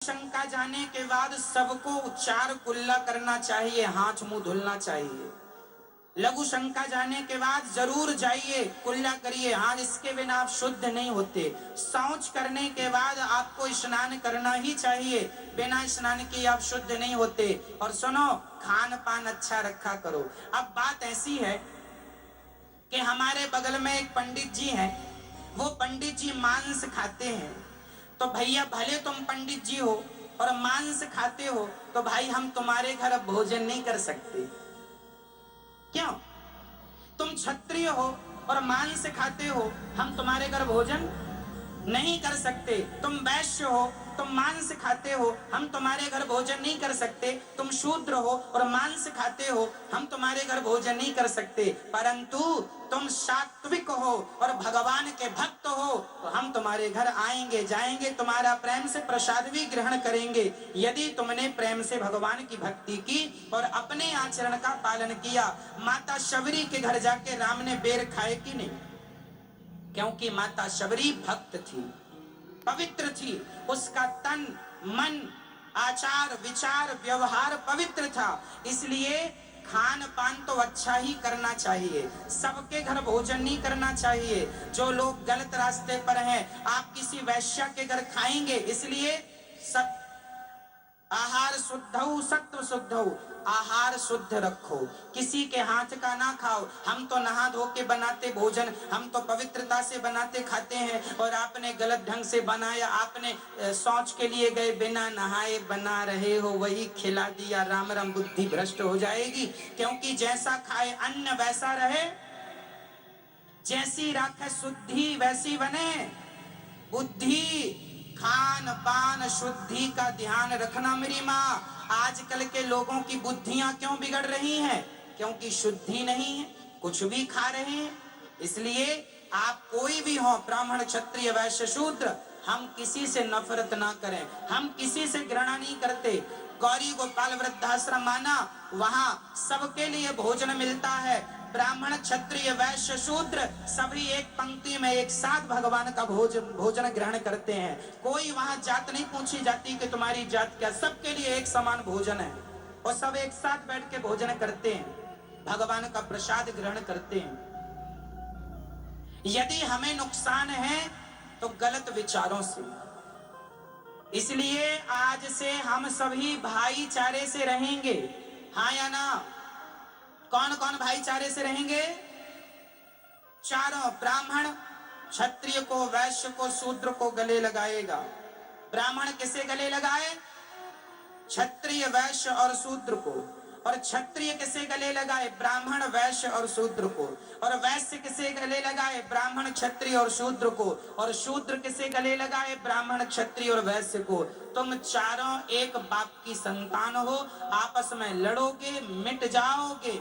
शंका जाने के बाद सबको चार कुल्ला करना चाहिए, हाथ मुंह धुलना चाहिए। लघु शंका जाने के बाद जरूर जाइए, कुल्ला करिए, हाथ इसके बिना आप शुद्ध नहीं होते। शौच करने के बाद आपको स्नान करना ही चाहिए, बिना स्नान किए आप शुद्ध नहीं होते। और सुनो, खान पान अच्छा रखा करो। अब बात ऐसी है कि हमारे बगल में एक पंडित जी हैं, वो पंडित जी मांस खाते हैं। तो भैया भले तुम पंडित जी हो और मांस खाते हो, तो भाई हम तुम्हारे घर भोजन नहीं कर सकते। क्यों? तुम क्षत्रिय हो और मांस खाते हो, हम तुम्हारे घर भोजन नहीं कर सकते। तुम वैश्य हो, तुम मांस खाते हो, हम तुम्हारे घर भोजन नहीं कर सकते। तुम शूद्र हो और मांस खाते हो, हम तुम्हारे घर भोजन नहीं कर सकते। परंतु तुम सात्विक हो और भगवान के भक्त हो, तो हम तुम्हारे घर आएंगे, जाएंगे, तुम्हारा प्रेम से प्रसाद भी ग्रहण करेंगे, यदि तुमने प्रेम से भगवान की भक्ति की और अपने आचरण का पालन किया। माता शबरी के घर जाके राम ने बेर खाए कि नहीं? क्योंकि माता शबरी भक्त थी, पवित्र थी, उसका तन मन आचार विचार व्यवहार पवित्र था, इसलिए खान पान तो अच्छा ही करना चाहिए। सबके घर भोजन नहीं करना चाहिए। जो लोग गलत रास्ते पर हैं, आप किसी वैश्या के घर खाएंगे, इसलिए सब आहार शुद्ध सत्व शुद्ध, आहार शुद्ध रखो, किसी के हाथ का ना खाओ। हम तो नहा धो के बनाते भोजन, हम तो पवित्रता से बनाते खाते हैं, और आपने गलत ढंग से बनाया, आपने शौच के लिए गए बिना नहाए बना रहे हो, वही खिला दिया, राम राम, बुद्धि भ्रष्ट हो जाएगी। क्योंकि जैसा खाए अन्न वैसा रहे, जैसी राखे शुद्धि वैसी बने बुद्धि। खान पान शुद्धि का ध्यान रखना मेरी माँ। आजकल के लोगों की बुद्धियां क्यों बिगड़ रही हैं? क्योंकि शुद्धि नहीं है, कुछ भी खा रहे हैं। इसलिए आप कोई भी हो, ब्राह्मण क्षत्रिय वैश्य शूद्र, हम किसी से नफरत ना करें, हम किसी से घृणा नहीं करते। गौरी गोपाल वृद्धाश्रम माना, वहां सबके लिए भोजन मिलता है। ब्राह्मण क्षत्रिय वैश्य शूद्र सभी एक पंक्ति में एक साथ भगवान का भोजन ग्रहण करते हैं। कोई वहां जात नहीं पूछी जाती कि तुम्हारी जात क्या, सबके लिए एक समान भोजन है, और सब एक साथ बैठ के भोजन करते हैं, भगवान का प्रसाद ग्रहण करते हैं। यदि हमें नुकसान है तो गलत विचारों से, इसलिए आज से हम सभी भाईचारे से रहेंगे, हाँ या ना? कौन कौन भाईचारे से रहेंगे? चारों, ब्राह्मण क्षत्रिय को, वैश्य को, शूद्र को गले लगाएगा। ब्राह्मण किसे गले लगाए? क्षत्रिय वैश्य और शूद्र को। और क्षत्रिय किसे गले लगाए? ब्राह्मण वैश्य और शूद्र को। और वैश्य किसे गले लगाए? ब्राह्मण क्षत्रिय और शूद्र को। और शूद्र किसे गले लगाए? ब्राह्मण क्षत्रिय और वैश्य को। तुम चारों एक बाप की संतान हो, आपस में लड़ोगे, मिट जाओगे,